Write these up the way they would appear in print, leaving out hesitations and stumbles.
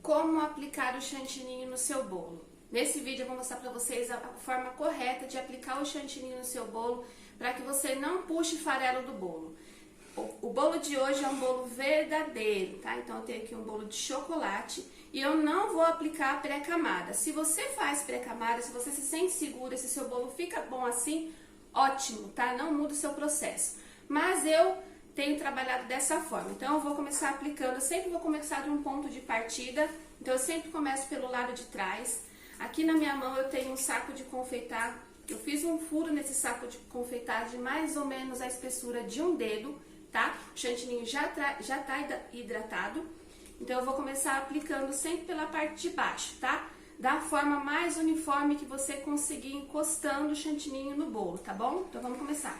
como aplicar o chantininho no seu bolo. Nesse vídeo eu vou mostrar para vocês a forma correta de aplicar o chantininho no seu bolo para que você não puxe farelo do bolo. O bolo de hoje é um bolo verdadeiro, tá? Então eu tenho aqui um bolo de chocolate e eu não vou aplicar pré-camada. Se você faz pré-camada, se você se sente segura, se seu bolo fica bom assim, ótimo, tá? Não muda o seu processo. Mas eu tenho trabalhado dessa forma, então eu vou começar aplicando, eu sempre vou começar de um ponto de partida, então eu sempre começo pelo lado de trás. Aqui na minha mão eu tenho um saco de confeitar, eu fiz um furo nesse saco de confeitar de mais ou menos a espessura de um dedo, tá? O chantininho já tá hidratado, então eu vou começar aplicando sempre pela parte de baixo, tá? Da forma mais uniforme que você conseguir encostando o chantininho no bolo, tá bom? Então vamos começar.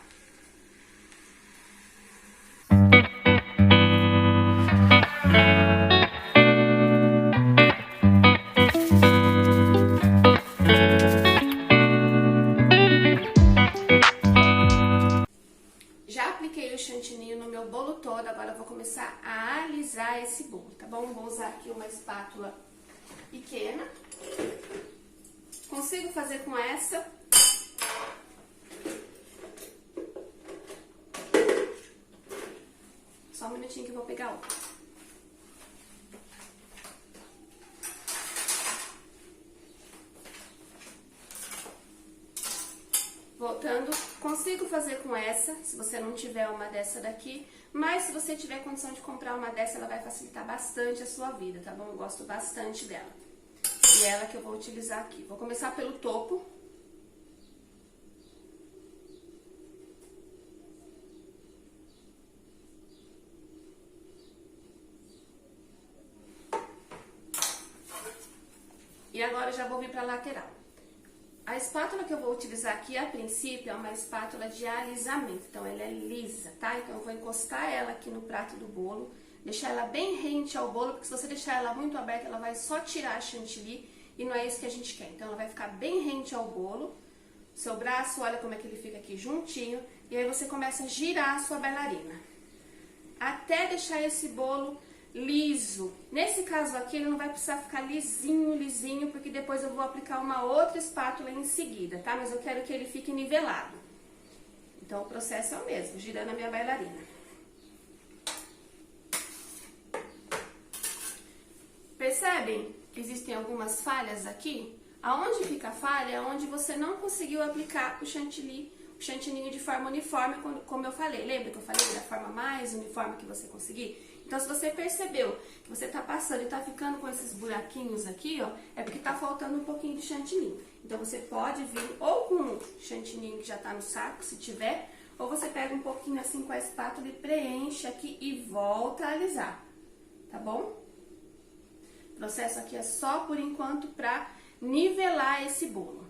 O chantininho no meu bolo todo, agora eu vou começar a alisar esse bolo, tá bom? Vou usar aqui uma espátula pequena. Consigo fazer com essa. Só um minutinho que eu vou pegar outra. Voltando, consigo fazer com essa, se você não tiver uma dessa daqui, mas se você tiver condição de comprar uma dessa, ela vai facilitar bastante a sua vida, tá bom? Eu gosto bastante dela. E é ela que eu vou utilizar aqui. Vou começar pelo topo. E agora eu já vou vir pra lateral. A espátula que eu vou utilizar aqui, a princípio, é uma espátula de alisamento. Então, ela é lisa, tá? Então, eu vou encostar ela aqui no prato do bolo, deixar ela bem rente ao bolo, porque se você deixar ela muito aberta, ela vai só tirar a chantilly e não é isso que a gente quer. Então, ela vai ficar bem rente ao bolo. Seu braço, olha como é que ele fica aqui juntinho. E aí, você começa a girar a sua bailarina. Até deixar esse bolo liso. Nesse caso aqui, ele não vai precisar ficar lisinho, porque depois eu vou aplicar uma outra espátula em seguida, tá? Mas eu quero que ele fique nivelado. Então, o processo é o mesmo, girando a minha bailarina. Percebem que existem algumas falhas aqui? Aonde fica a falha é onde você não conseguiu aplicar o chantininho de forma uniforme, como eu falei. Lembra que eu falei da forma mais uniforme que você conseguir? Então, se você percebeu que você tá passando e tá ficando com esses buraquinhos aqui, ó, é porque tá faltando um pouquinho de chantininho. Então, você pode vir ou com o chantininho que já tá no saco, se tiver, ou você pega um pouquinho assim com a espátula e preenche aqui e volta a alisar, tá bom? O processo aqui é só por enquanto pra nivelar esse bolo.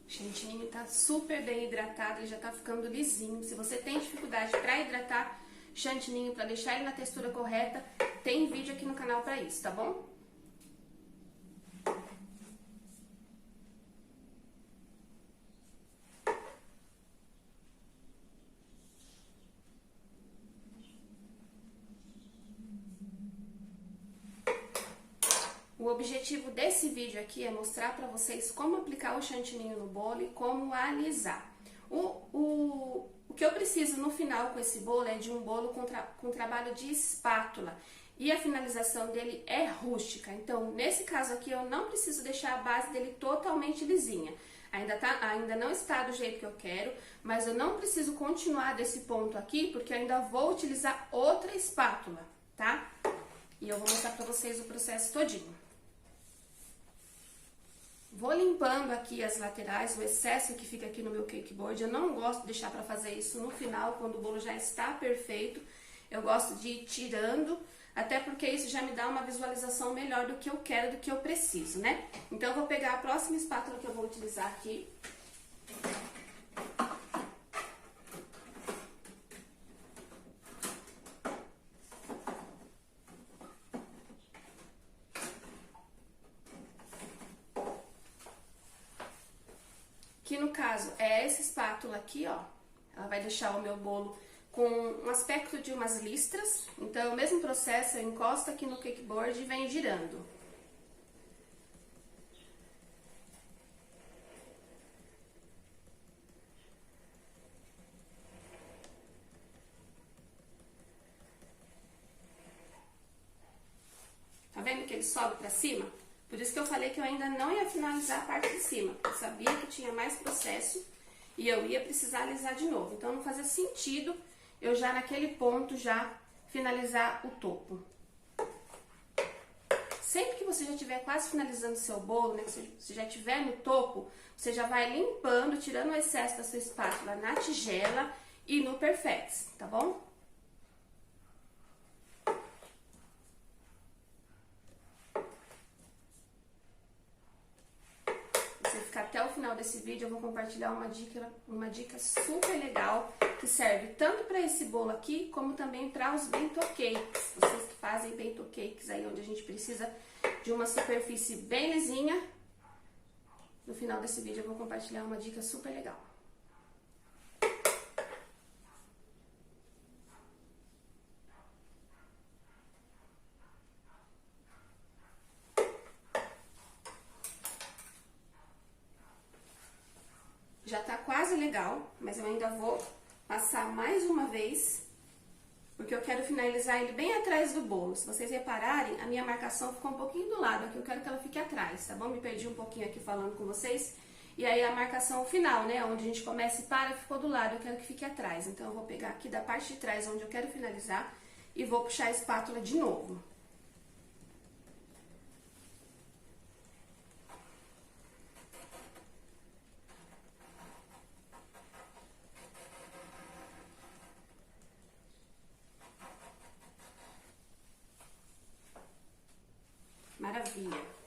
O chantininho tá super bem hidratado, ele já tá ficando lisinho. Se você tem dificuldade para hidratar chantininho, para deixar ele na textura correta, tem vídeo aqui no canal para isso, tá bom? O objetivo desse vídeo aqui é mostrar para vocês como aplicar o chantininho no bolo e como alisar. O que eu preciso no final com esse bolo é de um bolo com trabalho de espátula. E a finalização dele é rústica. Então, nesse caso aqui, eu não preciso deixar a base dele totalmente lisinha. Ainda não está do jeito que eu quero, mas eu não preciso continuar desse ponto aqui, porque eu ainda vou utilizar outra espátula, tá? E eu vou mostrar para vocês o processo todinho. Vou limpando aqui as laterais, o excesso que fica aqui no meu cake board. Eu não gosto de deixar para fazer isso no final, quando o bolo já está perfeito. Eu gosto de ir tirando, até porque isso já me dá uma visualização melhor do que eu quero, do que eu preciso, né? Então, eu vou pegar a próxima espátula que eu vou utilizar aqui. que no caso é essa espátula aqui, ó. Ela vai deixar o meu bolo com um aspecto de umas listras. Então, é o mesmo processo, eu encosto aqui no cakeboard e venho girando. Tá vendo que ele sobe pra cima? Por isso que eu falei que eu ainda não ia finalizar a parte de cima. Eu sabia que tinha mais processo e eu ia precisar alisar de novo. Então, não fazia sentido eu já naquele ponto já finalizar o topo. Sempre que você já estiver quase finalizando o seu bolo, né, que você já estiver no topo, você já vai limpando, tirando o excesso da sua espátula na tigela e no Perfex, tá bom? Até o final desse vídeo eu vou compartilhar uma dica super legal que serve tanto para esse bolo aqui, como também para os bento cakes. Vocês que fazem bento cakes aí, onde a gente precisa de uma superfície bem lisinha. No final desse vídeo eu vou compartilhar uma dica super legal. Já tá quase legal, mas eu ainda vou passar mais uma vez, porque eu quero finalizar ele bem atrás do bolo. Se vocês repararem, a minha marcação ficou um pouquinho do lado, aqui eu quero que ela fique atrás, tá bom? Me perdi um pouquinho aqui falando com vocês. E aí a marcação final, né, onde a gente começa e para, ficou do lado, eu quero que fique atrás. Então eu vou pegar aqui da parte de trás, onde eu quero finalizar, e vou puxar a espátula de novo. Maravilha!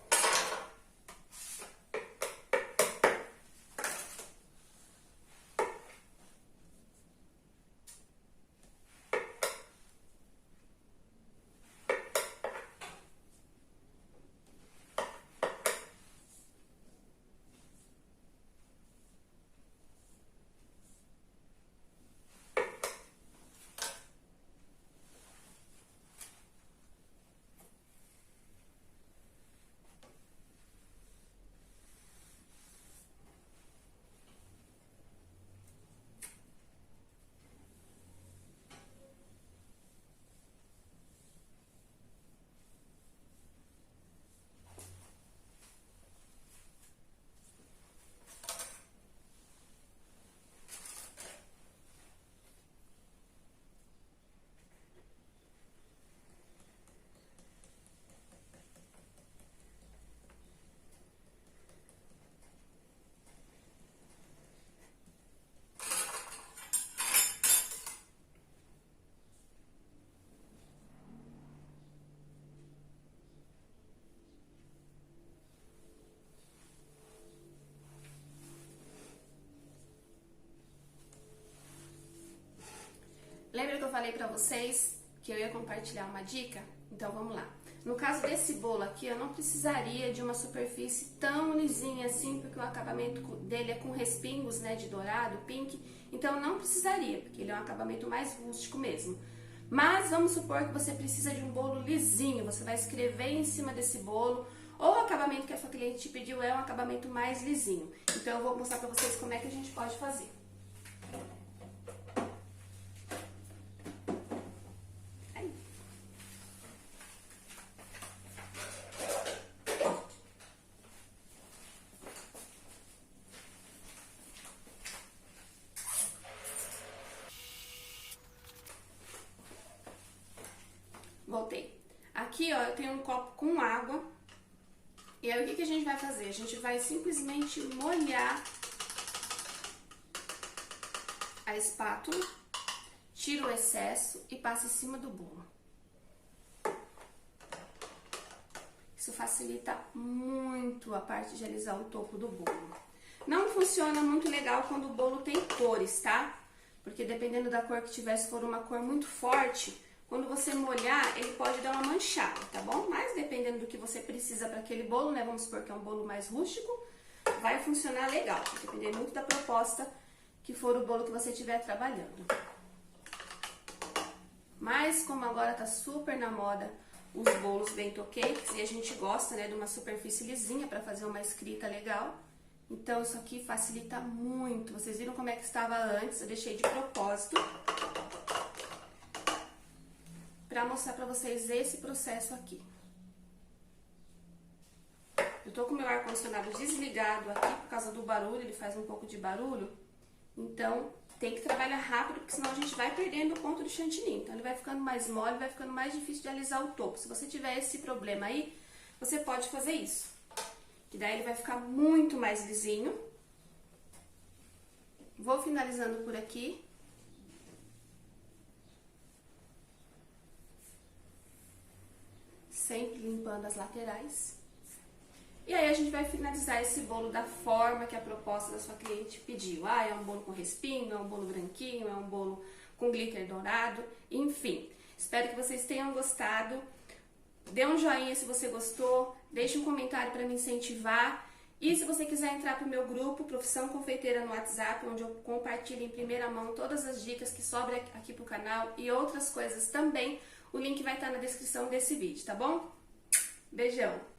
Lembra que eu falei pra vocês que eu ia compartilhar uma dica? Então vamos lá. No caso desse bolo aqui, eu não precisaria de uma superfície tão lisinha assim, porque o acabamento dele é com respingos, né, de dourado, pink, então não precisaria, porque ele é um acabamento mais rústico mesmo. Mas vamos supor que você precisa de um bolo lisinho, você vai escrever em cima desse bolo, ou o acabamento que a sua cliente te pediu é um acabamento mais lisinho. Então eu vou mostrar pra vocês como é que a gente pode fazer. Voltei. Aqui, ó, eu tenho um copo com água. E aí, o que a gente vai fazer? A gente vai simplesmente molhar a espátula, tira o excesso e passa em cima do bolo. Isso facilita muito a parte de alisar o topo do bolo. Não funciona muito legal quando o bolo tem cores, tá? Porque dependendo da cor que tiver, se for uma cor muito forte, quando você molhar, ele pode dar uma manchada, tá bom? Mas dependendo do que você precisa para aquele bolo, né? Vamos supor que é um bolo mais rústico, vai funcionar legal. Vai depender muito da proposta que for o bolo que você estiver trabalhando. Mas como agora tá super na moda os bolos bento cakes e a gente gosta, né, de uma superfície lisinha para fazer uma escrita legal, então isso aqui facilita muito. Vocês viram como é que estava antes? Eu deixei de propósito para mostrar para vocês esse processo aqui. Eu tô com o meu ar-condicionado desligado aqui por causa do barulho, ele faz um pouco de barulho, então tem que trabalhar rápido, porque senão a gente vai perdendo o ponto do chantilly. Então ele vai ficando mais mole, vai ficando mais difícil de alisar o topo. Se você tiver esse problema aí, você pode fazer isso, que daí ele vai ficar muito mais lisinho. Vou finalizando por aqui. Sempre limpando as laterais. E aí a gente vai finalizar esse bolo da forma que a proposta da sua cliente pediu. Ah, é um bolo com respingo, é um bolo branquinho, é um bolo com glitter dourado, enfim. Espero que vocês tenham gostado. Dê um joinha se você gostou, deixe um comentário para me incentivar. E se você quiser entrar para o meu grupo Profissão Confeiteira no WhatsApp, onde eu compartilho em primeira mão todas as dicas que sobram aqui pro canal e outras coisas também, o link vai estar na descrição desse vídeo, tá bom? Beijão!